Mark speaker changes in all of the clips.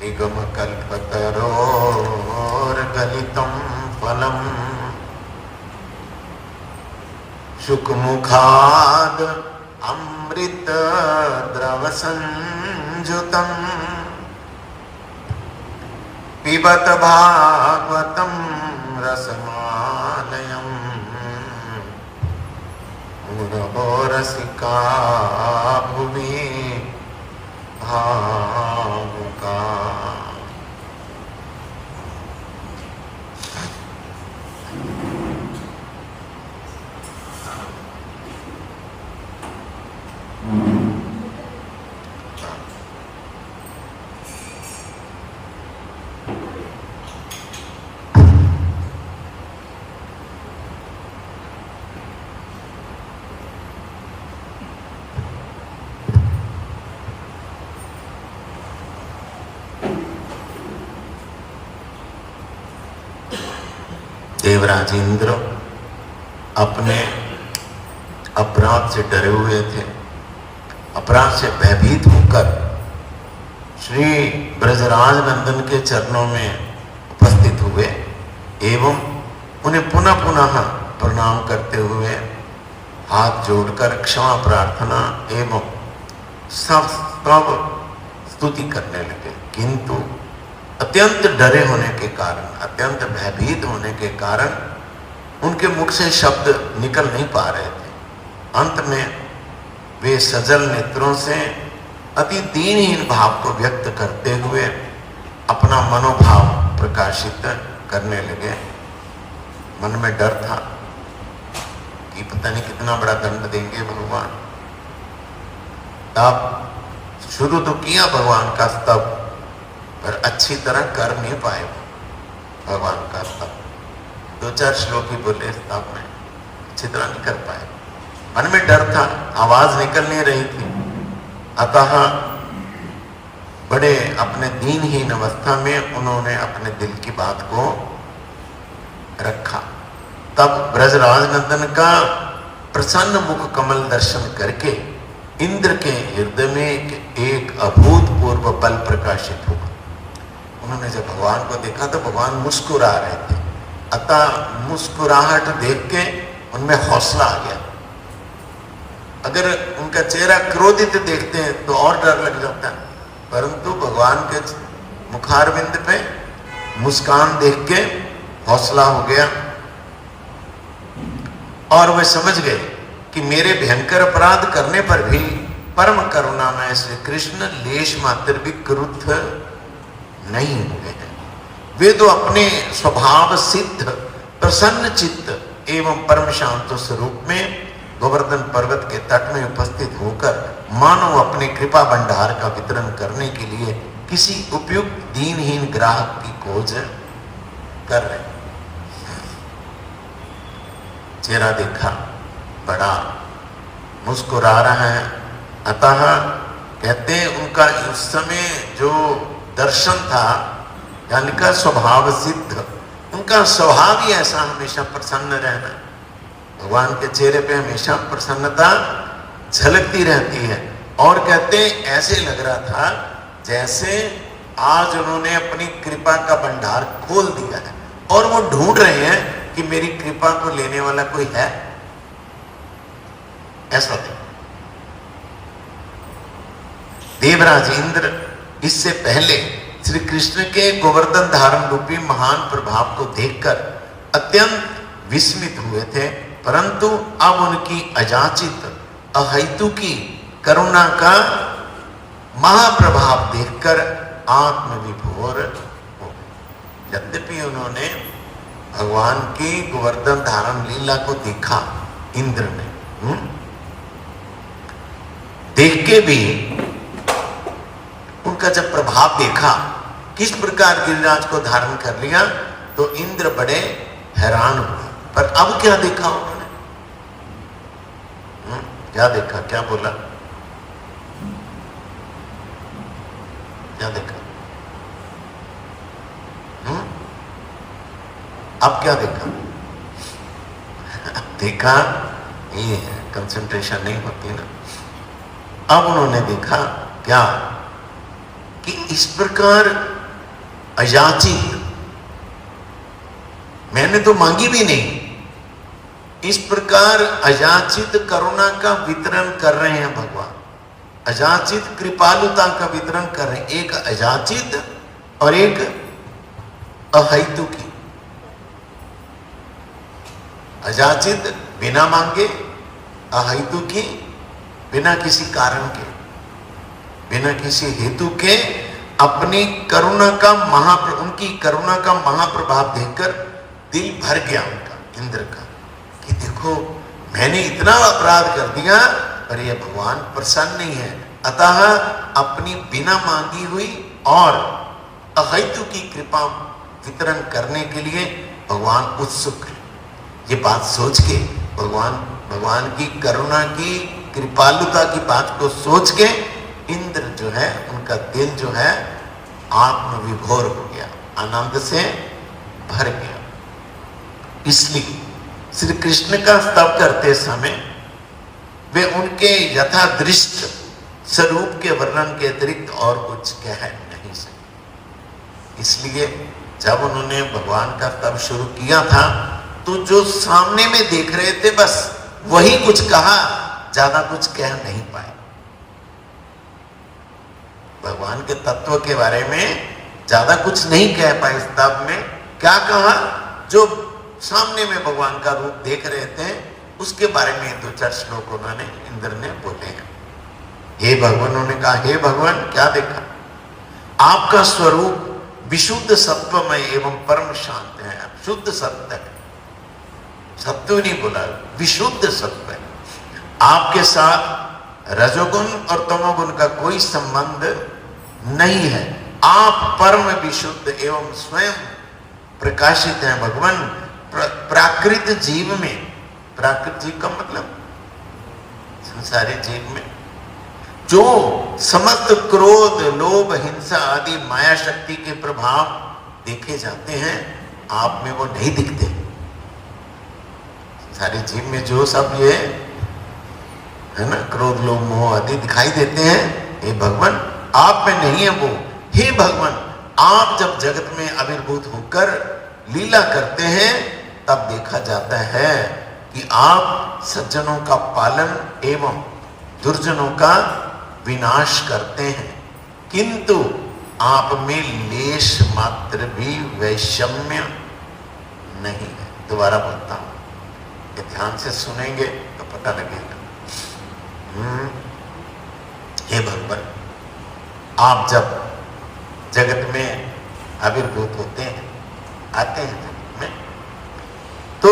Speaker 1: निगमकल्पतरोर्गलितं फलम् शुकमुखाद् अमृत द्रव संयुतं पिबत भागवतं रसमालयम् मुरहो रसिका भुवि भावुका। देवराज इंद्र अपने अपराध से डरे हुए थे। अपराध से भयभीत होकर श्री ब्रजराज नंदन के चरणों में उपस्थित हुए एवं उन्हें पुनः पुनः प्रणाम करते हुए हाथ जोड़कर क्षमा प्रार्थना एवं सब स्तुति करने लगे। किंतु अत्यंत डरे होने के कारण, अत्यंत भयभीत होने के कारण उनके मुख से शब्द निकल नहीं पा रहे थे। अंत में वे सजल नेत्रों से अति दीनहीन भाव को व्यक्त करते हुए अपना मनोभाव प्रकाशित करने लगे। मन में डर था कि पता नहीं कितना बड़ा दंड देंगे भगवान। तब शुरू तो किया भगवान का स्तव, पर अच्छी तरह कर नहीं पाए भगवान का स्तव। 2-4 श्लोक ही बोले स्तव में, अच्छी तरह नहीं कर पाए। मन में डर था, आवाज निकल नहीं रही थी। अतः बड़े अपने दीनहीन अवस्था में उन्होंने अपने दिल की बात को रखा। तब ब्रजराज नंदन का प्रसन्न मुख कमल दर्शन करके इंद्र के हृदय में एक अभूतपूर्व बल प्रकाशित हुआ। उन्होंने जब भगवान को देखा तो भगवान मुस्कुरा रहे थे। अतः मुस्कुराहट देख के उनमें हौसला आ गया। अगर उनका चेहरा क्रोधित देखते हैं तो और डर लग जाता है, परंतु भगवान के मुखारविंद पे मुस्कान देख के हौसला हो गया और वे समझ गए कि मेरे भयंकर अपराध करने पर भी परम करुणामय श्री कृष्ण लेश मात्र भी क्रुद्ध नहीं हुए हैं। वे तो अपने स्वभाव सिद्ध प्रसन्न चित्त एवं परम शांत स्वरूप में गोवर्धन पर्वत के तट में उपस्थित होकर मानो अपने कृपा भंडार का वितरण करने के लिए किसी उपयुक्त दीनहीन ग्राहक की खोज कर रहे। चेहरा देखा, बड़ा मुस्कुरा रहा है। अतः कहते हैं उनका उस समय जो दर्शन था, यानी का स्वभाव सिद्ध, उनका स्वभाव ही ऐसा हमेशा प्रसन्न रहना। भगवान के चेहरे पे हमेशा प्रसन्नता झलकती रहती है। और कहते हैं ऐसे लग रहा था जैसे आज उन्होंने अपनी कृपा का भंडार खोल दिया है और वो ढूंढ रहे हैं कि मेरी कृपा को लेने वाला कोई है। ऐसा था। देवराज इंद्र इससे पहले श्री कृष्ण के गोवर्धन धारण रूपी महान प्रभाव को देखकर अत्यंत विस्मित हुए थे, परंतु अब उनकी अयाचित अहेतुकी करुणा का महाप्रभाव देखकर आत्मविभोर हो। यद्यपि उन्होंने भगवान की गोवर्धन धारण लीला को देखा, इंद्र ने देख के भी उनका जब प्रभाव देखा, किस प्रकार गिरिराज को धारण कर लिया, तो इंद्र बड़े हैरान हुए। पर अब क्या देखा उन्होंने? क्या देखा, क्या बोला, क्या देखा? अब क्या देखा? देखा ये कंसंट्रेशन नहीं होती ना। अब उन्होंने देखा क्या कि इस प्रकार अयाचित, मैंने तो मांगी भी नहीं, इस प्रकार अयाचित करुणा का वितरण कर रहे हैं भगवान, अयाचित कृपालुता का वितरण कर रहे हैं, एक अयाचित और एक अहेतुकी। अयाचित बिना मांगे, अहेतुकी बिना किसी कारण के, बिना किसी हेतु के अपनी करुणा का उनकी करुणा का महाप्रभाव देखकर दिल भर गया उनका, इंद्र का, कि देखो मैंने इतना अपराध कर दिया पर यह भगवान प्रसन्न नहीं है, अतः अपनी बिना मांगी हुई और अहेतु की कृपा वितरण करने के लिए भगवान उत्सुक है। ये बात सोच के भगवान की करुणा की कृपालुता की बात को सोच के इंद्र जो है, उनका दिल जो है आत्मविभोर हो गया, आनंद से भर गया। इसलिए श्री कृष्ण का स्तव करते समय वे उनके यथादृष्ट स्वरूप के वर्णन के अतिरिक्त और कुछ कह नहीं सके। इसलिए जब उन्होंने भगवान का स्तव शुरू किया था तो जो सामने में देख रहे थे बस वही कुछ कहा, ज्यादा कुछ कह नहीं पाए। भगवान के तत्व के बारे में ज्यादा कुछ नहीं कह पाए। स्तव में क्या कहा, जो सामने में भगवान का रूप देख रहे थे उसके बारे में 2-4 श्लोक उन्होंने इंद्र ने बोले हैं। हे भगवान, उन्होंने कहा, हे भगवान क्या देखा, आपका स्वरूप विशुद्ध सत्वमय एवं परम शांत है। शुद्ध सत्य है, सत्व नहीं बोला, विशुद्ध सत्व है। आपके साथ रजोगुण और तमोगुण का कोई संबंध नहीं है। आप परम विशुद्ध एवं स्वयं प्रकाशित हैं भगवान। प्राकृत जीव में, प्राकृत जीव का मतलब संसारी जीव में जो समस्त क्रोध, लोभ, हिंसा आदि माया शक्ति के प्रभाव देखे जाते हैं, आप में वो नहीं दिखते। सारे जीव में जो सब ये है ना, क्रोध, लोभ, मोह आदि दिखाई देते हैं, हे भगवान आप में नहीं है वो। हे भगवान, आप जब जगत में आविर्भूत होकर लीला करते हैं तब देखा जाता है कि आप सज्जनों का पालन एवं दुर्जनों का विनाश करते हैं, किंतु आप में लेश मात्र भी वैषम्य नहीं है। दोबारा बोलता हूं, ये ध्यान से सुनेंगे तो पता लगेगा। हे भगवान, आप जब जगत में आविर्भूत होते हैं, आते हैं जगत में, तो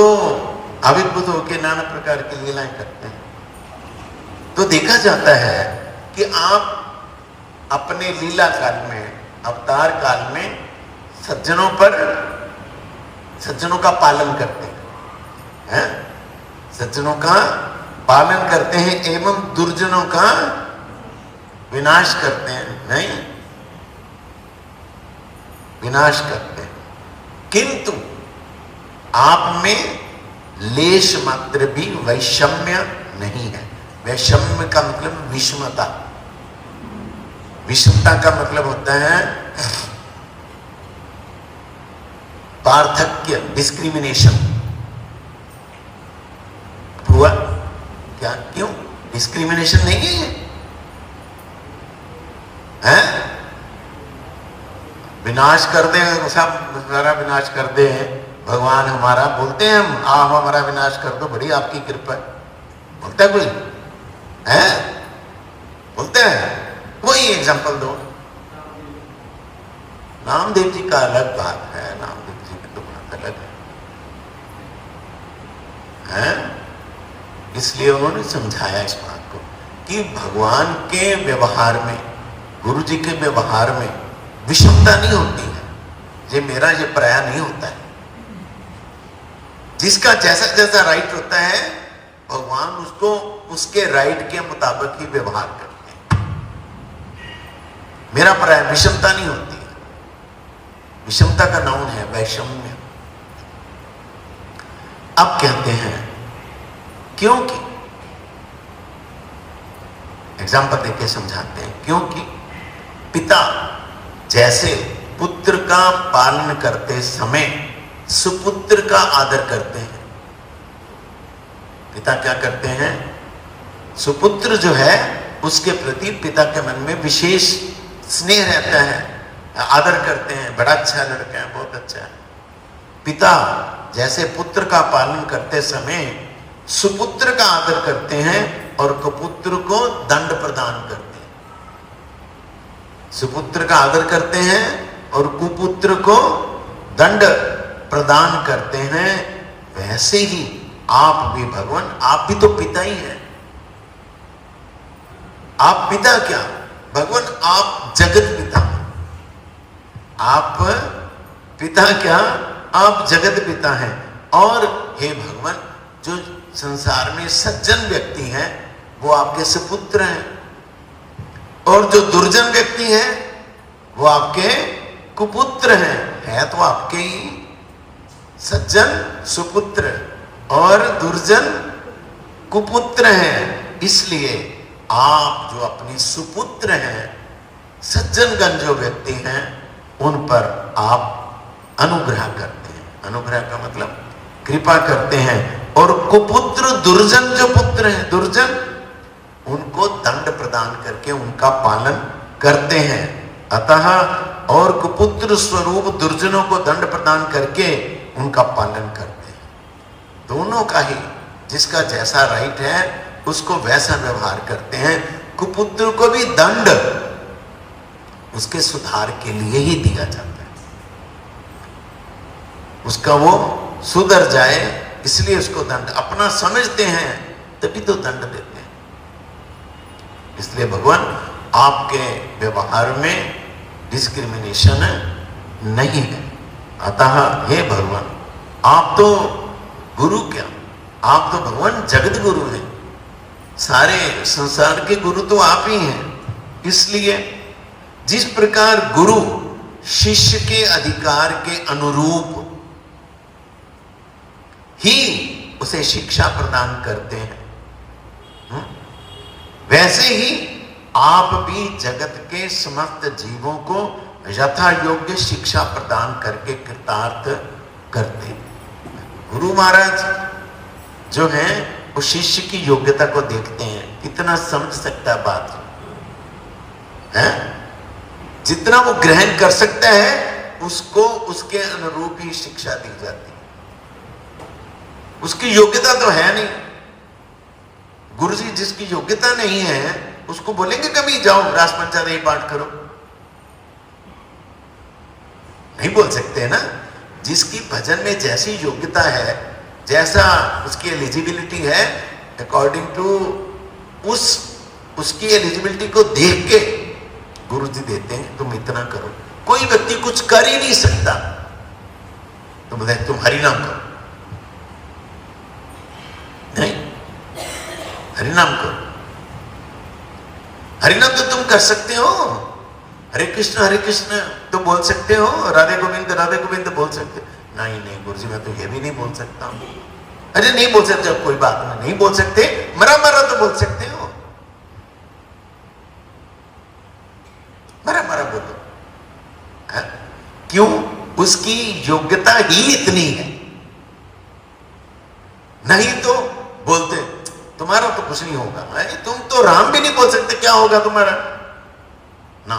Speaker 1: आविर्भूत होकर नाना प्रकार की लीलाएं करते हैं, तो देखा जाता है कि आप अपने लीला काल में, अवतार काल में सज्जनों का पालन करते हैं, सज्जनों का पालन करते हैं एवं दुर्जनों का विनाश करते हैं। नहीं, विनाश करते हैं, किंतु आप में लेश मात्र भी वैषम्य नहीं है। वैषम्य का मतलब विषमता, विषमता का मतलब होता है पार्थक्य, डिस्क्रिमिनेशन। हुआ क्या, क्यों डिस्क्रिमिनेशन नहीं है, हैं? विनाश कर दे, सब सारा विनाश कर दे भगवान हमारा, बोलते हैं हम, आप हमारा विनाश कर दो, बड़ी आपकी कृपा है, बोलता है कोई, है बोलते हैं? वही एग्जांपल दो। नामदेव जी का अलग बात है, नामदेव जी की तो बात अलग है? इसलिए उन्होंने समझाया इस बात को कि भगवान के व्यवहार में, गुरु जी के व्यवहार में विषमता नहीं होती है। ये मेरा, ये पराया नहीं होता है। जिसका जैसा जैसा राइट होता है, भगवान उसको उसके राइट के मुताबिक ही व्यवहार करते हैं। मेरा पराया, विषमता नहीं होती है। विषमता का नाउन है वैषम्य। अब कहते हैं क्योंकि, एग्जाम्पल देके समझाते हैं, क्योंकि पिता जैसे पुत्र का पालन करते समय सुपुत्र का आदर करते हैं। पिता क्या करते हैं? सुपुत्र जो है उसके प्रति पिता के मन में विशेष स्नेह रहता है, आदर करते हैं, बड़ा अच्छा लड़का है, बहुत अच्छा है। पिता जैसे पुत्र का पालन करते समय सुपुत्र का आदर करते हैं और कुपुत्र को दंड प्रदान करते हैं। सुपुत्र का आदर करते हैं और कुपुत्र को दंड प्रदान करते हैं। वैसे ही आप भी भगवान, आप भी तो पिता ही हैं। आप पिता क्या भगवान, आप जगत पिता। आप पिता क्या, आप जगत पिता हैं। और हे भगवान, जो संसार में सज्जन व्यक्ति हैं वो आपके सुपुत्र हैं, और जो दुर्जन व्यक्ति हैं वो आपके कुपुत्र हैं। है तो आपके ही सज्जन सुपुत्र और दुर्जन कुपुत्र हैं। इसलिए आप जो अपनी सुपुत्र हैं, सज्जनगण जो व्यक्ति हैं, उन पर आप अनुग्रह करते हैं। अनुग्रह का मतलब कृपा करते हैं। और कुपुत्र दुर्जन जो पुत्र हैं, दुर्जन, उनको दंड प्रदान करके उनका पालन करते हैं। अतः और कुपुत्र स्वरूप दुर्जनों को दंड प्रदान करके उनका पालन करते हैं। दोनों का ही, जिसका जैसा राइट है उसको वैसा व्यवहार करते हैं। कुपुत्र को भी दंड उसके सुधार के लिए ही दिया जाता है, उसका वो सुधर जाए इसलिए उसको दंड, अपना समझते हैं तभी तो दंड देते हैं। इसलिए भगवान आपके व्यवहार में डिस्क्रिमिनेशन नहीं है। अतः हे भगवान, आप तो गुरु क्या, आप तो भगवान जगत गुरु हैं। सारे संसार के गुरु तो आप ही हैं। इसलिए जिस प्रकार गुरु शिष्य के अधिकार के अनुरूप ही उसे शिक्षा प्रदान करते हैं, वैसे ही आप भी जगत के समस्त जीवों को यथा योग्य शिक्षा प्रदान करके कृतार्थ करते हैं। गुरु महाराज जो हैं वो शिष्य की योग्यता को देखते हैं, कितना समझ सकता बात है, जितना वो ग्रहण कर सकता है उसको उसके अनुरूप ही शिक्षा दी जाती है। उसकी योग्यता तो है नहीं। गुरु जी जिसकी योग्यता नहीं है उसको बोलेंगे कभी जाओ रास पंचादेय पाठ करो? नहीं बोल सकते ना। जिसकी भजन में जैसी योग्यता है, जैसा उसकी एलिजिबिलिटी है, अकॉर्डिंग टू उसकी एलिजिबिलिटी को देख के गुरु जी देते हैं तुम इतना करो। कोई व्यक्ति कुछ कर ही नहीं सकता तो बोलते तुम हरिनाम करो, नहीं, हरिनाम करो। हरिनाम तो तुम कर सकते हो, हरे कृष्ण तो बोल सकते हो, राधे गोविंद बोल सकते हो। नहीं नहीं गुरु जी मैं तो ये भी नहीं बोल सकता हूं। अरे नहीं बोल सकते, कोई बात नहीं बोल सकते, मरा तो बोल सकते हो, मरा बोलो। क्यों? उसकी योग्यता ही इतनी है। नहीं तो बोलते तुम्हारा तो कुछ नहीं होगा, तुम तो राम भी नहीं बोल सकते, क्या होगा तुम्हारा ना।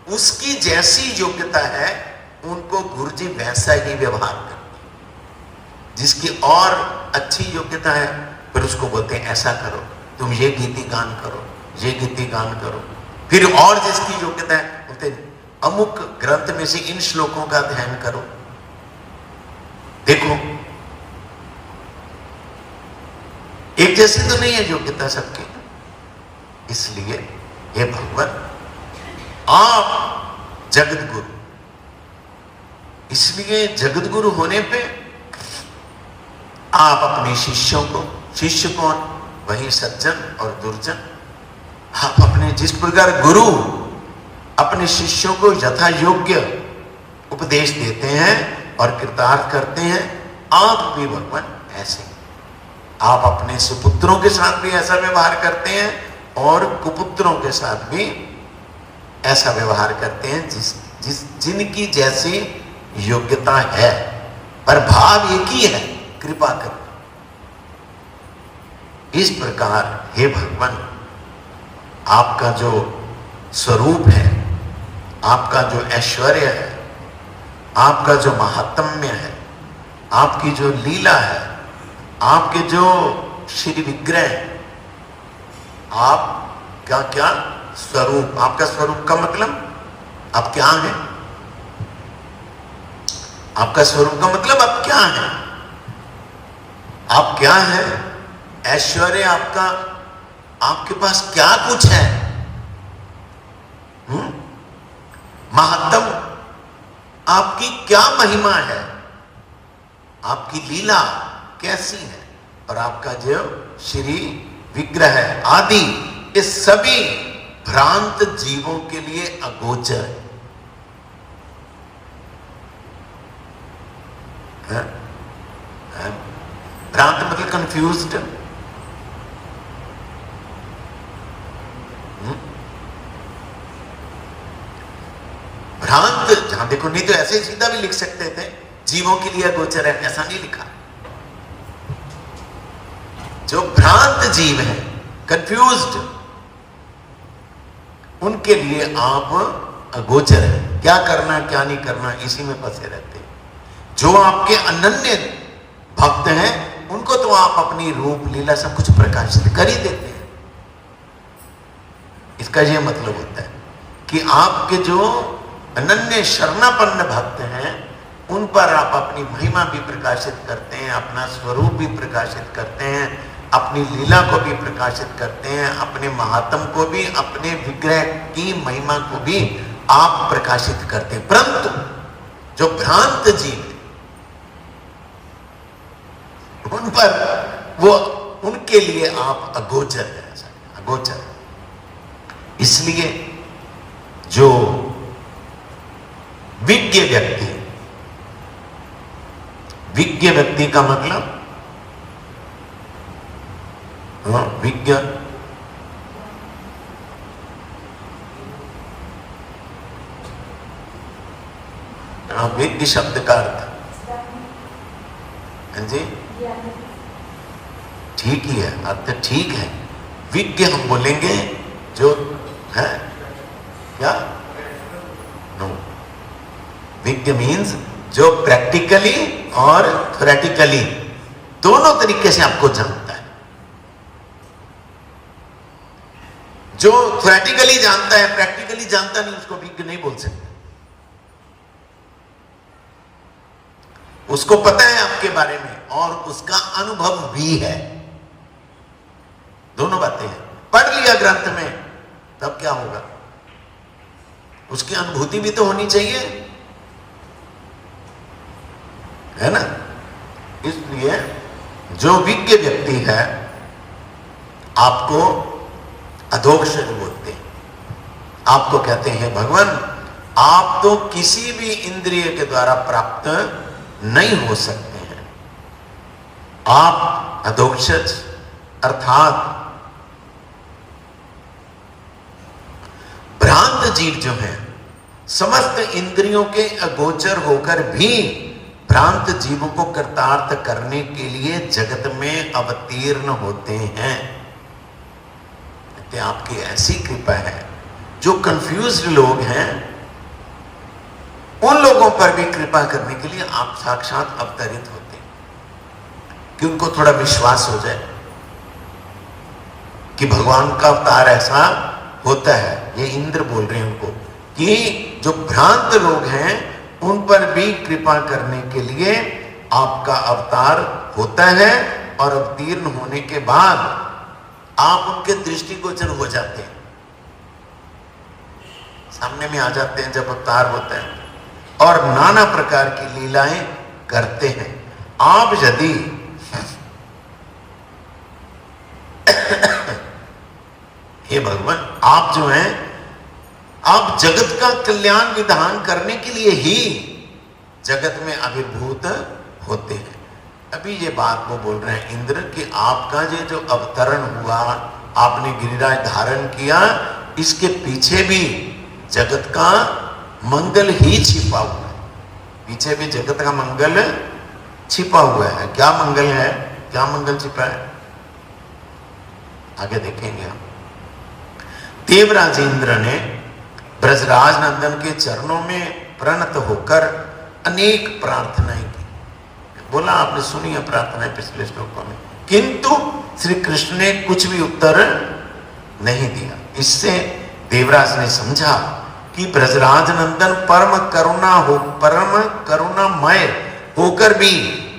Speaker 1: उसकी जैसी योग्यता है उनको गुरुजी वैसा ही व्यवहार करते हैं। जिसकी और अच्छी योग्यता है फिर उसको बोलते हैं ऐसा करो, तुम ये गीति गान करो, ये गीति गान करो। फिर और जिसकी योग्यता है बोलते अमुक ग्रंथ में से इन श्लोकों का ध्यान करो। देखो एक जैसी तो नहीं है योग्यता सबकी। इसलिए हे भगवान आप जगत गुरु, इसलिए जगत गुरु होने पे आप अपने शिष्यों को, शिष्य कौन? वही सज्जन और दुर्जन। आप अपने जिस प्रकार गुरु अपने शिष्यों को यथा योग्य उपदेश देते हैं और कृतार्थ करते हैं, आप भी भगवान ऐसे आप अपने सुपुत्रों के साथ भी ऐसा व्यवहार करते हैं और कुपुत्रों के साथ भी ऐसा व्यवहार करते हैं जिनकी जैसी योग्यता है, पर भाव एक ही है, कृपा कर। इस प्रकार हे भगवान, आपका जो स्वरूप है, आपका जो ऐश्वर्य है, आपका जो महात्म्य है, आपकी जो लीला है, आपके जो श्री विग्रह, आपका क्या स्वरूप, आपका स्वरूप का मतलब आप क्या हैं? आपका स्वरूप का मतलब आप क्या हैं? आप क्या हैं? ऐश्वर्य आपका, आपके पास क्या कुछ है? महत्तम आपकी क्या महिमा है? आपकी लीला कैसी है? और आपका जो श्री विग्रह है आदि, इस सभी भ्रांत जीवों के लिए अगोचर है। भ्रांत मतलब कंफ्यूज्ड, भ्रांत। जहां देखो, नहीं तो ऐसे सीधा भी लिख सकते थे, जीवों के लिए अगोचर है, ऐसा नहीं लिखा। जो भ्रांत जीव है, कंफ्यूज्ड, उनके लिए आप अगोचर है। क्या करना क्या नहीं करना, इसी में फंसे रहते हैं। जो आपके अनन्य भक्त हैं, उनको तो आप अपनी रूप लीला सब कुछ प्रकाशित कर ही देते हैं। इसका यह मतलब होता है कि आपके जो अनन्य शरणापन्न भक्त हैं, उन पर आप अपनी महिमा भी प्रकाशित करते हैं, अपना स्वरूप भी प्रकाशित करते हैं, अपनी लीला को भी प्रकाशित करते हैं, अपने महात्म को भी, अपने विग्रह की महिमा को भी आप प्रकाशित करते हैं। परंतु जो भ्रांत जीव है, उन पर वो, उनके लिए आप अगोचर है, अगोचर। इसलिए जो विज्ञ व्यक्ति, विज्ञ व्यक्ति का मतलब विज्ञ, विज्ञ शब्द का अर्थ, हाँ जी, ठीक ही है, अर्थ ठीक है। विज्ञ हम बोलेंगे जो है क्या, नो, विज्ञ मीन्स जो प्रैक्टिकली और थ्योरेटिकली दोनों तरीके से आपको जानता है। जो थ्योरेटिकली जानता है, प्रैक्टिकली जानता नहीं, उसको विज्ञ नहीं बोल सकते। उसको पता है आपके बारे में और उसका अनुभव भी है, दोनों बातें हैं। पढ़ लिया ग्रंथ में, तब क्या होगा, उसकी अनुभूति भी तो होनी चाहिए, है ना। इसलिए जो विज्ञ व्यक्ति है, आपको अधोक्षज बोलते हैं, आपको कहते हैं भगवान, आप तो किसी भी इंद्रिय के द्वारा प्राप्त नहीं हो सकते हैं। आप अधोक्षज अर्थात भ्रांत जीव जो है, समस्त इंद्रियों के अगोचर होकर भी भ्रांत जीवों को कृतार्थ करने के लिए जगत में अवतीर्ण होते हैं। आपकी ऐसी कृपा है, जो कंफ्यूज्ड लोग हैं, उन लोगों पर भी कृपा करने के लिए आप साक्षात अवतरित होते हैं, कि उनको थोड़ा विश्वास हो जाए कि भगवान का अवतार ऐसा होता है। ये इंद्र बोल रहे हैं उनको, कि जो भ्रांत लोग हैं, उन पर भी कृपा करने के लिए आपका अवतार होता है, और अवतीर्ण होने के बाद आप उनके दृष्टिगोचर हो जाते हैं, सामने में आ जाते हैं जब अवतार होता है, और नाना प्रकार की लीलाएं करते हैं। आप यदि हे भगवान, आप जो हैं, आप जगत का कल्याण विधान करने के लिए ही जगत में आविर्भूत होते हैं। अभी ये बात वो बोल रहे हैं इंद्र, कि आपका ये जो अवतरण हुआ, आपने गिरिराज धारण किया, इसके पीछे भी जगत का मंगल ही छिपा हुआ है, पीछे भी जगत का मंगल छिपा हुआ है। क्या मंगल है, क्या मंगल छिपा है, आगे देखेंगे हम। देवराज इंद्र ने ब्रजराज नंदन के चरणों में प्रणत होकर अनेक प्रार्थनाएं की। बोला आपने सुनी है प्रार्थनाएं पिछले श्लोकों में, किंतु श्री कृष्ण ने कुछ भी उत्तर नहीं दिया। इससे देवराज ने समझा कि ब्रजराज नंदन परम करुणामय होकर भी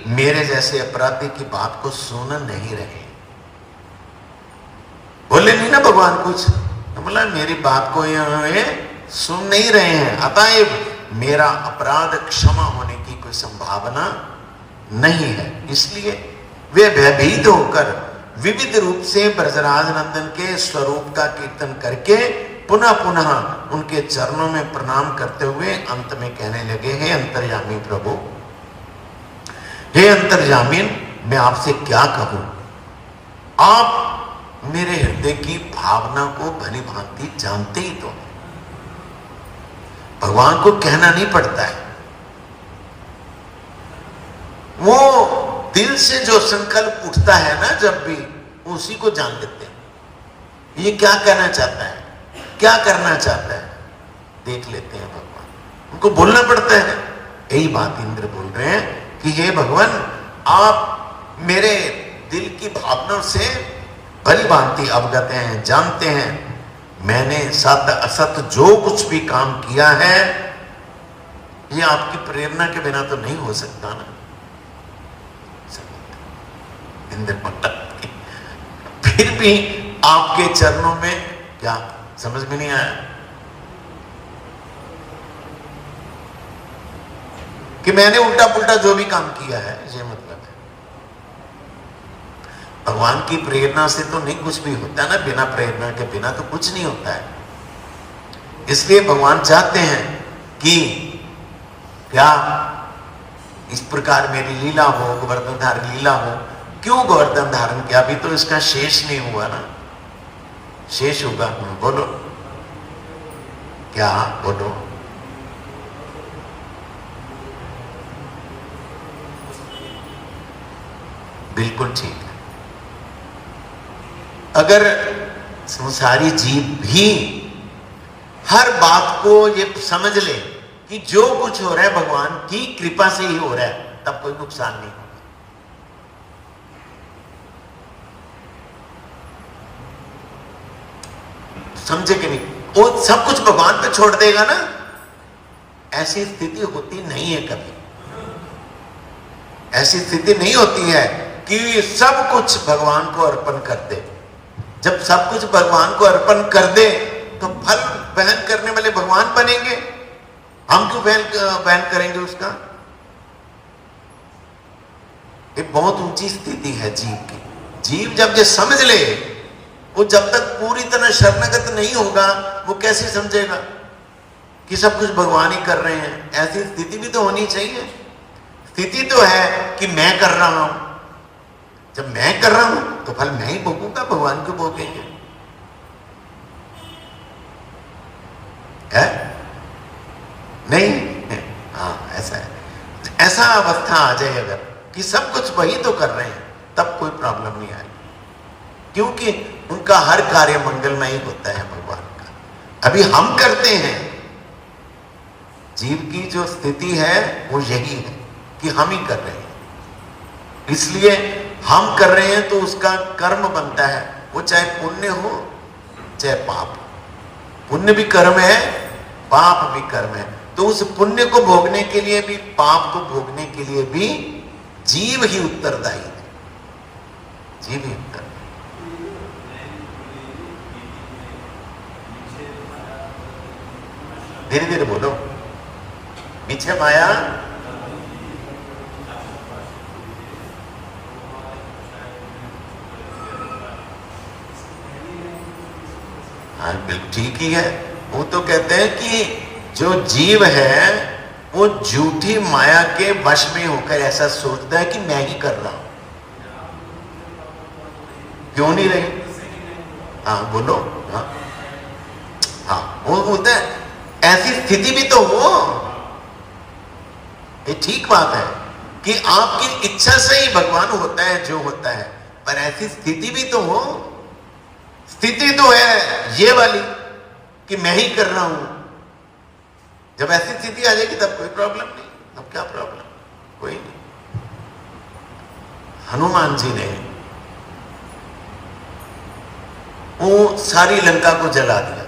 Speaker 1: मेरे जैसे अपराधी की बात को सुन नहीं रहे। बोले नहीं ना भगवान कुछ, तो बोला मेरी बात को ये सुन नहीं रहे हैं, अतएव मेरा अपराध क्षमा होने की कोई संभावना नहीं है। इसलिए वे भयभीत होकर विविध रूप से ब्रजराज नंदन के स्वरूप का कीर्तन करके पुनः पुनः उनके चरणों में प्रणाम करते हुए अंत में कहने लगे, हे अंतर्यामी प्रभु, हे अंतर्यामीन, मैं आपसे क्या कहूं, आप मेरे हृदय की भावना को भली भांति जानते ही तो। भगवान को कहना नहीं पड़ता है, वो दिल से जो संकल्प उठता है ना जब भी, उसी को जान लेते हैं। ये क्या कहना चाहता है, क्या करना चाहता है, देख लेते हैं भगवान, उनको बोलना पड़ता है। यही बात इंद्र बोल रहे हैं कि हे भगवान, आप मेरे दिल की भावना से भली भांति अवगत हैं, जानते हैं। मैंने सत असत जो कुछ भी काम किया है, ये आपकी प्रेरणा के बिना तो नहीं हो सकता ना। इंद्र पटक, फिर भी आपके चरणों में क्या समझ में नहीं आया कि मैंने उल्टा पुल्टा जो भी काम किया है, ये मतलब है। भगवान की प्रेरणा से तो नहीं कुछ भी होता ना, बिना प्रेरणा के बिना तो कुछ नहीं होता है। इसलिए भगवान चाहते हैं कि क्या इस प्रकार मेरी लीला हो, गोवर्धन धारण लीला हो। क्यों गोवर्धन धारण किया, अभी तो इसका शेष नहीं हुआ ना, शेष होगा। बोलो क्या, बोलो। बिल्कुल ठीक है। अगर संसारी जीव भी हर बात को ये समझ ले कि जो कुछ हो रहा है भगवान की कृपा से ही हो रहा है, तब कोई नुकसान नहीं होगा। समझे कि नहीं, वो सब कुछ भगवान पे छोड़ देगा ना, ऐसी स्थिति होती नहीं है कभी। ऐसी स्थिति नहीं होती है कि सब कुछ भगवान को अर्पण कर दे। जब सब कुछ भगवान को अर्पण कर दे तो फल वहन करने वाले भगवान बनेंगे, हम क्यों वहन करेंगे उसका। ये बहुत ऊंची स्थिति है जीव की। जीव जब ये समझ ले, वो जब तक पूरी तरह शरणागत नहीं होगा, वो कैसे समझेगा कि सब कुछ भगवान ही कर रहे हैं। ऐसी स्थिति भी तो होनी चाहिए। स्थिति तो है कि मैं कर रहा हूं, जब मैं कर रहा हूं तो फल मैं ही भोगूंगा, भगवान क्यों भोगेंगे, है नहीं। हाँ ऐसा है। ऐसा अवस्था आ जाए अगर कि सब कुछ वही तो कर रहे हैं, तब कोई प्रॉब्लम नहीं आएगी, क्योंकि उनका हर कार्य मंगलमय होता है भगवान का। अभी हम करते हैं, जीव की जो स्थिति है वो यही है कि हम ही कर रहे हैं। इसलिए हम कर रहे हैं तो उसका कर्म बनता है, वो चाहे पुण्य हो चाहे पाप। पुण्य भी कर्म है, पाप भी कर्म है। तो उस पुण्य को भोगने के लिए भी, पाप को भोगने के लिए भी जीव ही उत्तरदायी है, जीव ही उत्तरदायी। धीरे धीरे बोलो। पीछे माया, हाँ बिल्कुल ठीक ही है। वो तो कहते हैं कि जो जीव है वो झूठी माया के वश में होकर ऐसा सोचता है कि मैं ही कर रहा हूं। क्यों नहीं रही? हाँ बोलो। हाँ हाँ, वो होता है ऐसी स्थिति भी तो हो। ये ठीक बात है कि आपकी इच्छा से ही भगवान होता है जो होता है, पर ऐसी स्थिति भी तो हो। स्थिति तो है ये वाली कि मैं ही कर रहा हूं। जब ऐसी स्थिति आ जाएगी तब कोई प्रॉब्लम नहीं। अब क्या प्रॉब्लम? कोई नहीं। हनुमान जी ने वो सारी लंका को जला दिया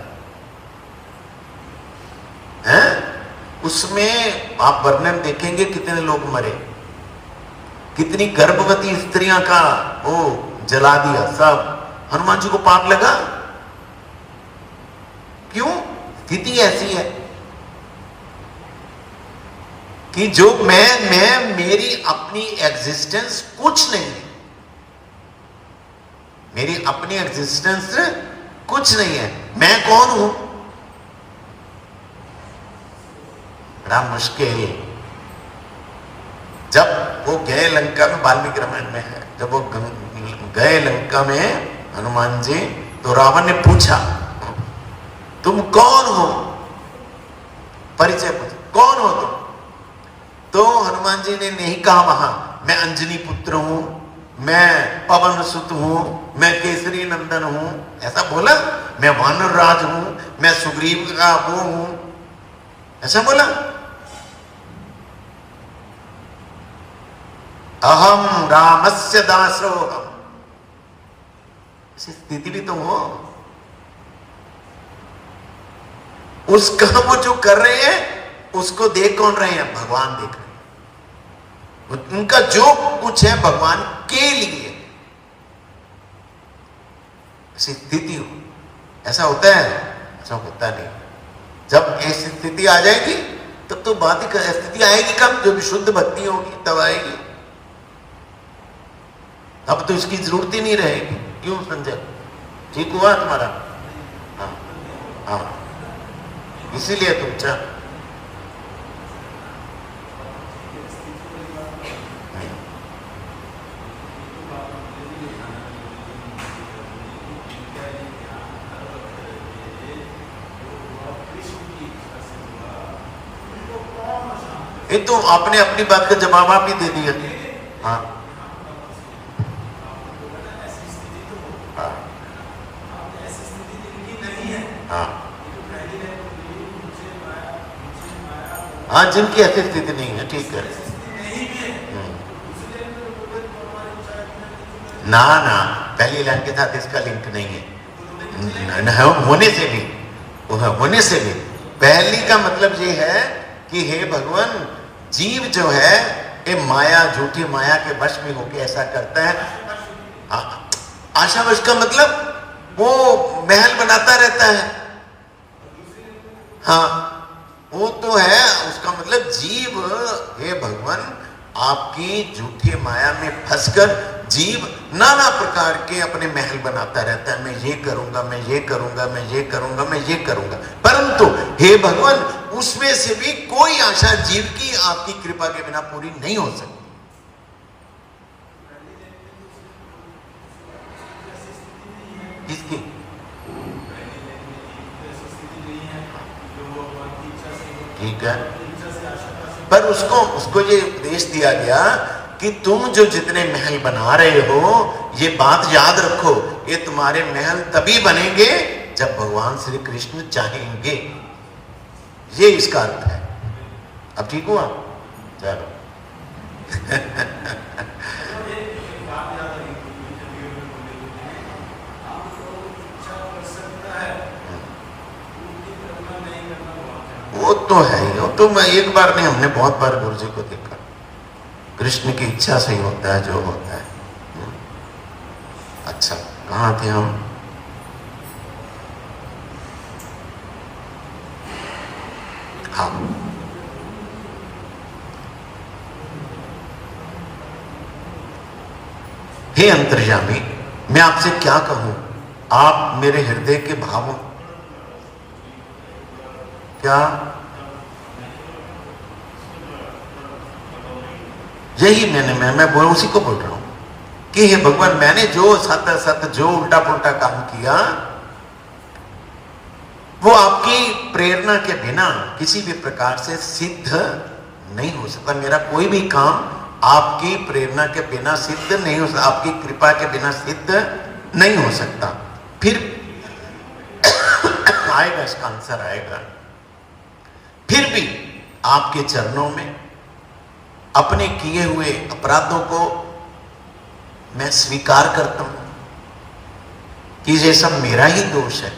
Speaker 1: है। उसमें आप वर्णन देखेंगे कितने लोग मरे, कितनी गर्भवती स्त्रियां का वो जला दिया सब। हनुमान जी को पाप लगा। क्यों? स्थिति ऐसी है कि जो मैं मेरी अपनी एग्जिस्टेंस कुछ नहीं है। मेरी अपनी एग्जिस्टेंस कुछ नहीं है। मैं कौन हूं? बड़ा मुश्किल। जब वो गए लंका में, वाल्मीकि रामायण में है, जब वो गए लंका में हनुमान जी, तो रावण ने पूछा तुम कौन हो? परिचय पूछा, कौन हो तुम? तो हनुमान जी ने नहीं कहा वहां मैं अंजनी पुत्र हूं, मैं पवन सुत हूं, मैं केसरी नंदन हूं। ऐसा बोला? मैं वानर राज हूं, मैं सुग्रीव का वो हूं, ऐसा बोला? अहम रामस्य दासोहम। ऐसी स्थिति भी तो हो। उसका वो जो कर रहे हैं उसको देख कौन रहे हैं? भगवान देख रहे हैं। उनका जो कुछ है भगवान के लिए। ऐसी स्थिति हो। ऐसा होता है? ऐसा होता नहीं। जब ऐसी स्थिति आ जाएगी तब तो बात ही, स्थिति आएगी कब? जब शुद्ध भक्ति होगी तब आएगी। अब तो इसकी जरूरत ही नहीं रहेगी। क्यों संजय? ठीक हुआ तुम्हारा? हाँ हाँ, इसीलिए तुम चाह ये तो आपने अपनी बात का जवाब आप ही दे दिया। हाँ हाँ हाँ, जिनकी ऐसी स्थिति नहीं है, ठीक है। ना ना, पहली लाइन के साथ इसका लिंक नहीं है। होने से भी, होने से भी पहली का मतलब ये है कि हे भगवान, जीव जो है ये माया, झूठी माया के वश में होके ऐसा करता है। आशावश का मतलब वो महल बनाता रहता है। हाँ, वो तो है। उसका मतलब जीव, हे भगवान, आपकी झूठी माया में फंसकर जीव नाना प्रकार के अपने महल बनाता रहता है। मैं ये करूंगा, मैं ये करूंगा, मैं ये करूंगा, मैं ये करूंगा। परंतु हे भगवान, उसमें से भी कोई आशा जीव की आपकी कृपा के बिना पूरी नहीं हो सकती। इसकी ठीक है, पर उसको ये उपदेश दिया गया कि तुम जो जितने महल बना रहे हो, ये बात याद रखो, ये तुम्हारे महल तभी बनेंगे जब भगवान श्री कृष्ण चाहेंगे। ये इसका अर्थ है। अब ठीक हुआ? चलो। वो तो है ही। वो तो मैं एक बार नहीं, हमने बहुत बार गुरु जी को देखा। कृष्ण की इच्छा से ही होता है जो होता है। अच्छा, कहाँ थे हम? हाँ, हे अंतर्यामी, मैं आपसे क्या कहूं? आप मेरे हृदय के भावों, क्या यही मैं बोल, उसी को बोल रहा हूं कि हे भगवान, मैंने जो सत जो उल्टा पुल्टा काम किया, वो आपकी प्रेरणा के बिना किसी भी प्रकार से सिद्ध नहीं हो सकता। मेरा कोई भी काम आपकी प्रेरणा के बिना सिद्ध नहीं हो सकता, आपकी कृपा के बिना सिद्ध नहीं हो सकता। फिर आएगा, इसका आंसर आएगा। फिर भी आपके चरणों में अपने किए हुए अपराधों को मैं स्वीकार करता हूं कि ये सब मेरा ही दोष है,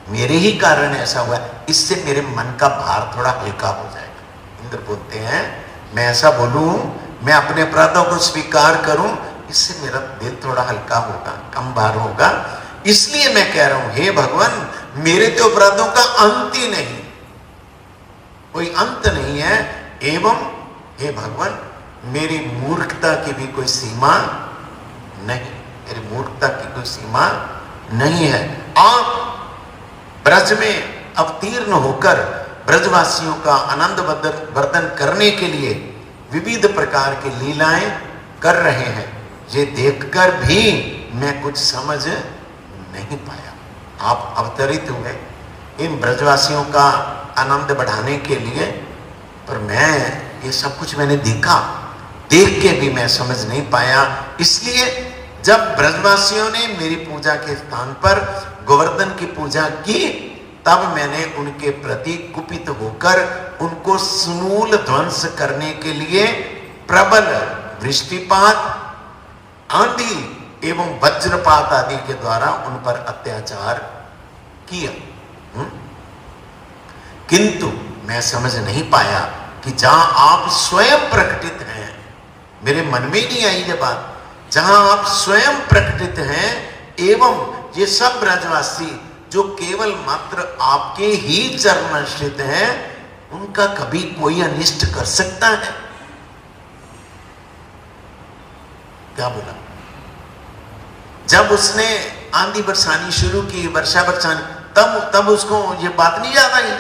Speaker 1: मेरे ही कारण ऐसा हुआ है, इससे मेरे मन का भार थोड़ा हल्का हो जाएगा। इंद्र बोलते हैं मैं ऐसा बोलूं, मैं अपने अपराधों को स्वीकार करूं, इससे मेरा दिल थोड़ा हल्का होगा, कम भार होगा। इसलिए मैं कह रहा हूं हे भगवान, मेरे तो अपराधों का अंत ही नहीं, कोई अंत नहीं है। एवं हे भगवान, मेरी मूर्खता की भी कोई सीमा नहीं, मेरी मूर्खता की कोई सीमा नहीं है। आप ब्रज में अवतीर्ण होकर ब्रजवासियों का आनंद वर्धन करने के लिए विविध प्रकार की लीलाएं कर रहे हैं, ये देखकर भी मैं कुछ समझ नहीं पाया। आप अवतरित हुए इन ब्रजवासियों का आनंद बढ़ाने के लिए, पर मैं ये सब कुछ मैंने देखा, देख के भी मैं समझ नहीं पाया। इसलिए जब ब्रजवासियों ने मेरी पूजा के स्थान पर गोवर्धन की पूजा की, तब मैंने उनके प्रति कुपित होकर उनको समूल ध्वंस करने के लिए प्रबल वृष्टिपात, आंधी एवं वज्रपात आदि के द्वारा उन पर अत्याचार किया। किंतु मैं समझ नहीं पाया कि जहां आप स्वयं प्रकटित हैं, मेरे मन में नहीं आई ये बात, जहां आप स्वयं प्रकटित हैं एवं ये सब ब्रजवासी जो केवल मात्र आपके ही चरणाश्रित हैं, उनका कभी कोई अनिष्ट कर सकता है? क्या बोला? जब उसने आंधी बरसानी शुरू की, वर्षा बरसानी, तब उसको ये बात नहीं याद आई?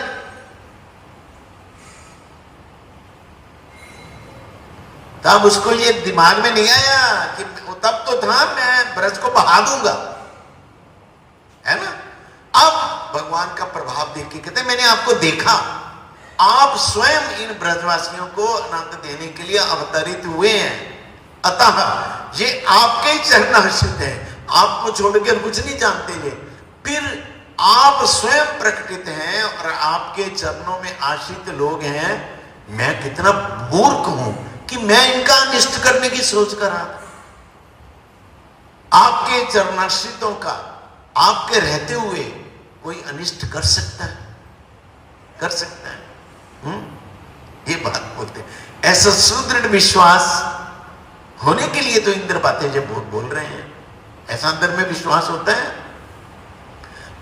Speaker 1: तब उसको ये दिमाग में नहीं आया कि तब तो था मैं ब्रज को बहा दूंगा, है ना? अब भगवान का प्रभाव देख के कहते मैंने आपको देखा, आप स्वयं इन ब्रजवासियों को आनंद देने के लिए अवतरित हुए हैं, अतः ये आपके चरणाश्रित है, आपको छोड़कर कुछ नहीं जानते ये। फिर आप स्वयं प्रकटित हैं और आपके चरणों में आश्रित लोग हैं। मैं कितना मूर्ख हूं कि मैं इनका अनिष्ट करने की सोच कर रहा था। आपके चरणाश्रितों का आपके रहते हुए कोई अनिष्ट कर सकता है? कर सकता है? ये बात बोलते हैं। ऐसा सुदृढ़ विश्वास होने के लिए तो इंद्र बातें जब बोल रहे हैं, ऐसा अंदर में विश्वास होता है।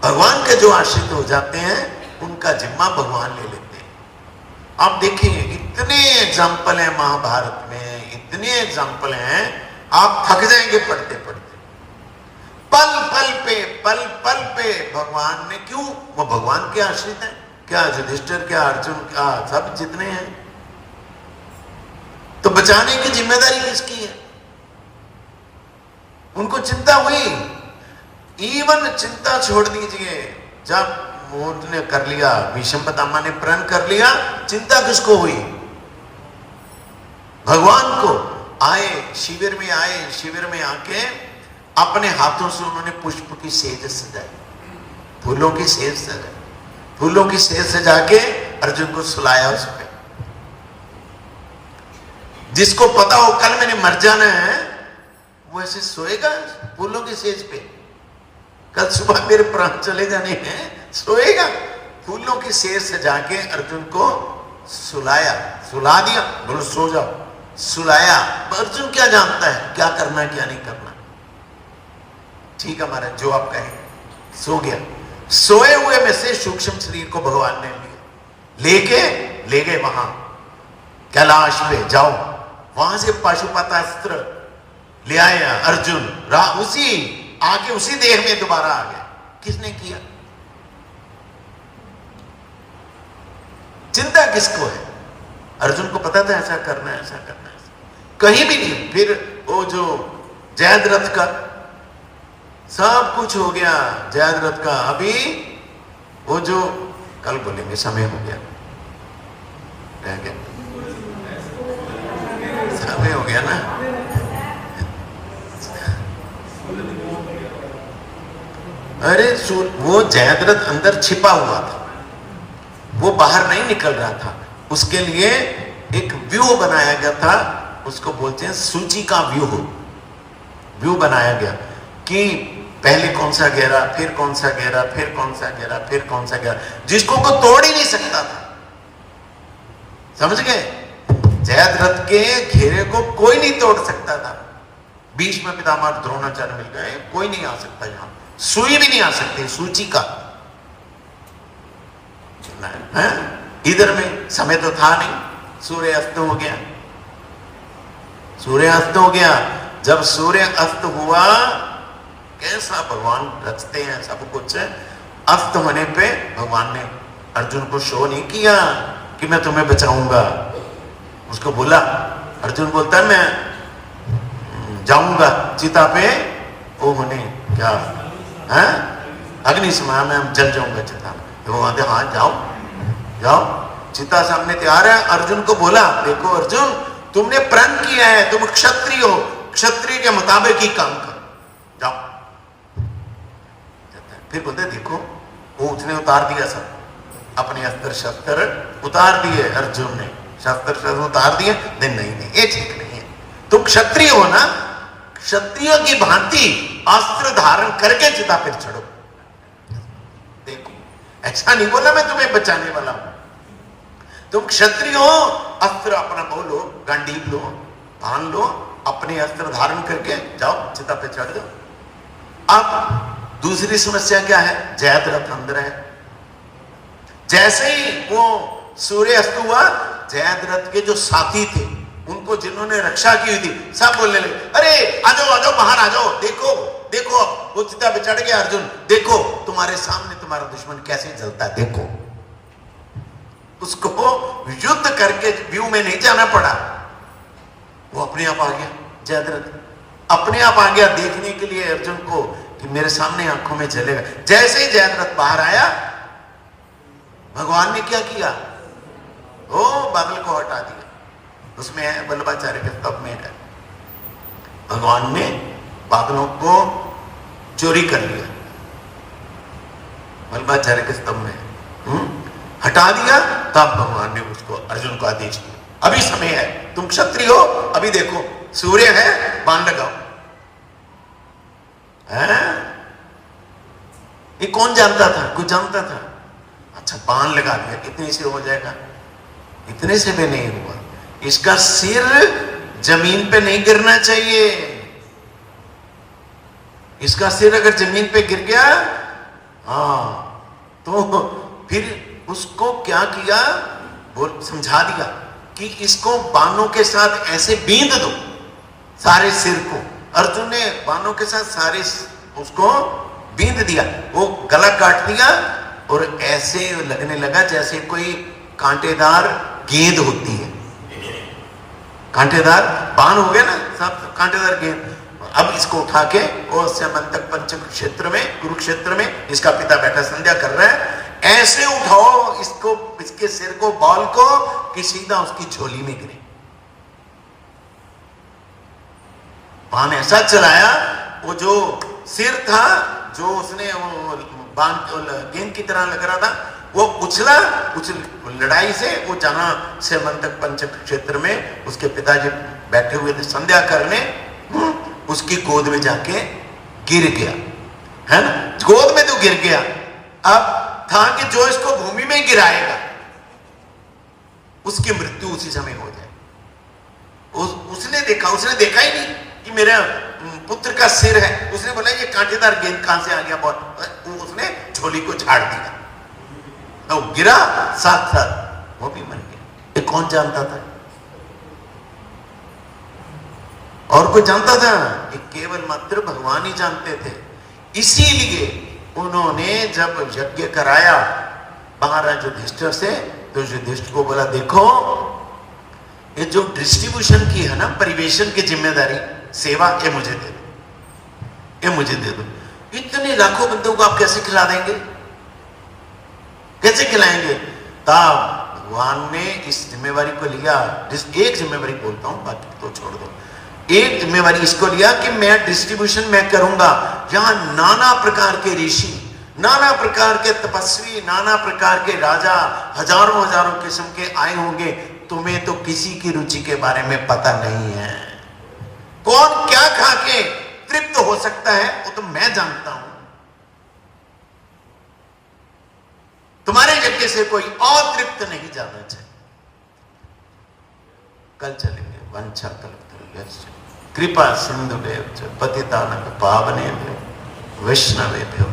Speaker 1: भगवान के जो आश्रित हो जाते हैं उनका जिम्मा भगवान ले लेते हैं। आप देखिए इतने एग्जाम्पल हैं महाभारत में, इतने एग्जाम्पल हैं, आप थक जाएंगे पढ़ते पढ़ते। पल पल पे भगवान ने, क्यों? वो भगवान के आश्रित हैं। क्या युधिष्ठिर, क्या अर्जुन, क्या सब जितने हैं, तो बचाने की जिम्मेदारी किसकी है? उनको चिंता हुई। इवन चिंता छोड़ दीजिए, जब उन्होंने कर लिया, भीष्म पितामह ने प्रण कर लिया, चिंता किसको हुई? भगवान को। आए शिविर में, आए शिविर में आके अपने हाथों से उन्होंने पुष्प की सेज सजाई, फूलों की सेज सजाई, फूलों की सेज सजा के अर्जुन को सुलाया उस पे। जिसको पता हो कल मैंने मर जाना है, वो ऐसे सोएगा फूलों की सेज पे? कल सुबह मेरे प्राण चले जाने हैं, सोएगा? फूलों की सेज सजा के अर्जुन को सुलाया, सुला दिया, बोलो सो जाओ, सुलाया। अर्जुन क्या जानता है क्या करना क्या नहीं करना? ठीक है महाराज, जो आप कहें। सो गया। सोए हुए में से सूक्ष्म शरीर को भगवान ने लिया, ले गए वहां कैलाश पे। जाओ, वहां से पाशुपतास्त्र ले आए अर्जुन, उसी देह में दोबारा आ गया। किसने किया? चिंता किसको है? अर्जुन को पता था ऐसा करना है, ऐसा करना है, कहीं भी नहीं। फिर वो जो जयद्रथ का सब कुछ हो गया, जयद्रथ का। अभी वो जो कल बोलेंगे, समय हो गया, रह गया, समय हो गया ना। अरे वो जयद्रथ अंदर छिपा हुआ था, वो बाहर नहीं निकल रहा था। उसके लिए एक व्यूह बनाया गया था, उसको बोलते हैं सूची का व्यूह। व्यू बनाया गया कि पहले कौन सा घेरा, फिर कौन सा घेरा, फिर कौन सा घेरा, फिर कौन सा घेरा, जिसको को तोड़ ही नहीं सकता था। समझ गए? जयद्रथ के घेरे को कोई नहीं तोड़ सकता था। भीष्म पितामह द्रोणाचार्य मिल गए, कोई नहीं आ सकता, यहां सुई भी नहीं आ सकती, सूची का। इधर में समय तो था नहीं, सूर्य अस्त हो गया, सूर्य अस्त हो गया। जब सूर्य अस्त हुआ, कैसा भगवान रचते हैं सब कुछ। अस्त होने पे भगवान ने अर्जुन को शो नहीं किया कि मैं तुम्हें बचाऊंगा। उसको बोला, अर्जुन बोलता है मैं जाऊंगा चिता पे, वो होने क्या है अग्नि समय में हम जल जाऊंगा चिता में। तो वो कहते हाँ जाओ जाओ, चिता सामने तैयार है। अर्जुन को बोला, देखो अर्जुन, तुमने प्रण किया है, तुम क्षत्रिय हो, क्षत्रिय के मुताबिक ही काम करो, जाओ। फिर बोलते देखो, वो उसने उतार दिया सब अपने अस्त्र शस्त्र उतार दिए। अर्जुन ने शस्त्र शस्त्र उतार दिए। नहीं नहीं, ये ठीक नहीं है, तुम क्षत्रिय हो ना, क्षत्रिय की भांति अस्त्र धारण करके चिता पर चढ़ो। देखो, ऐसा नहीं बोला मैं तुम्हें बचाने वाला हूं, तुम क्षत्रिय हो, अस्त्र अपना बोलो, गांडीव लो, बांध लो, अपने अस्त्र धारण करके जाओ, चिता पे चढ़ जाओ। अब दूसरी समस्या क्या है? जयद्रथ अंदर है। जैसे ही वो सूर्य अस्त हुआ, जयद्रथ के जो साथी थे, उनको जिन्होंने रक्षा की हुई थी, सब बोलने लगे, अरे आ जाओ बाहर आ जाओ, देखो देखो, वो चिता पे चढ़ गया अर्जुन, देखो तुम्हारे सामने तुम्हारा दुश्मन कैसे जलता है, देखो। उसको युद्ध करके व्यू में नहीं जाना पड़ा, वो अपने आप आ गया। जयद्रथ अपने आप आ गया देखने के लिए अर्जुन को कि मेरे सामने आंखों में जलेगा। जैसे ही जयद्रथ बाहर आया, भगवान ने क्या किया? ओ बादल को हटा दिया। उसमें है वल्लभाचार्य के स्तव में है, भगवान ने बादलों को चोरी कर लिया, वल्लभाचार्य के स्तव में हटा दिया। तब भगवान ने उसको अर्जुन को आदेश दिया, अभी समय है, तुम क्षत्रिय हो, अभी देखो सूर्य है, बाण लगाओ। ये कौन जानता था? कोई जानता था? अच्छा बाण लगा दिया, इतने से हो जाएगा, इतने से भी नहीं हुआ। इसका सिर जमीन पे नहीं गिरना चाहिए, इसका सिर अगर जमीन पे गिर गया, तो फिर उसको क्या किया, बोल समझा दिया कि इसको बाणों के साथ ऐसे बींध दो सारे सिर को। अर्जुन ने बाणों के साथ सारे उसको बींध दिया, वो गला काट दिया और ऐसे लगने लगा जैसे कोई कांटेदार गेंद होती है। कांटेदार बाण हो गया ना, सब कांटेदार गेंद। अब इसको उठा के और स्यमंतक पंचम क्षेत्र में, कुरुक्षेत्र में इसका पिता बैठा संध्या कर रहा है, ऐसे उठाओ इसको, इसके सिर को, बॉल को, कि सीधा उसकी झोली में गिरे। बाण ऐसा चलाया, वो जो सिर था, जो उसने बाण गेंद की तरह लग रहा था, वो उछला, लड़ाई से वो जहां स्यमंतक पंचम क्षेत्र में उसके पिताजी बैठे हुए थे संध्या करने, उसकी गोद में जाके गिर गया, है ना। गोद में तो गिर गया, अब था कि जो इसको भूमि में गिराएगा उसकी मृत्यु उसी समय हो जाए। उसने देखा ही नहीं कि मेरा पुत्र का सिर है। उसने बोला ये कांटेदार गेंद कहां से आ गया, बहुत। उसने झोली को झाड़ दिया, तो गिरा साथ साथ, वो भी मर गया। ये कौन जानता था? और कोई जानता था? ये केवल मात्र भगवान ही जानते थे। इसीलिए उन्होंने जब यज्ञ कराया महाराज युधिष्ठिर से, तो युधिष्ठिर को बोला, देखो ये जो डिस्ट्रीब्यूशन की है ना, परिवेशन की जिम्मेदारी, सेवा, ये मुझे दे दो, ये मुझे दे दो। इतने लाखों बंदों को आप कैसे खिला देंगे? कैसे खिलाएंगे? तब भगवान ने इस जिम्मेवारी को लिया, एक जिम्मेवारी बोलता हूं, बाकी तो छोड़ दो। एक जिम्मेवारी इसको लिया कि मैं डिस्ट्रीब्यूशन मैं करूंगा। जहां नाना प्रकार के ऋषि, नाना प्रकार के तपस्वी, नाना प्रकार के राजा, हजारों हजारों किस्म के आए होंगे, तुम्हें तो किसी की रुचि के बारे में पता नहीं है। कौन क्या खा के तृप्त हो सकता है वो तो मैं जानता हूं। तुम्हारे यज्ञ से कोई और तृप्त नहीं जाना चाहिए। कल चलेंगे। वंशा कल्पतरुभ्यश्च कृपा सिंधुभ्यो पतितानां पावनेभ्यो वैष्णवेभ्यो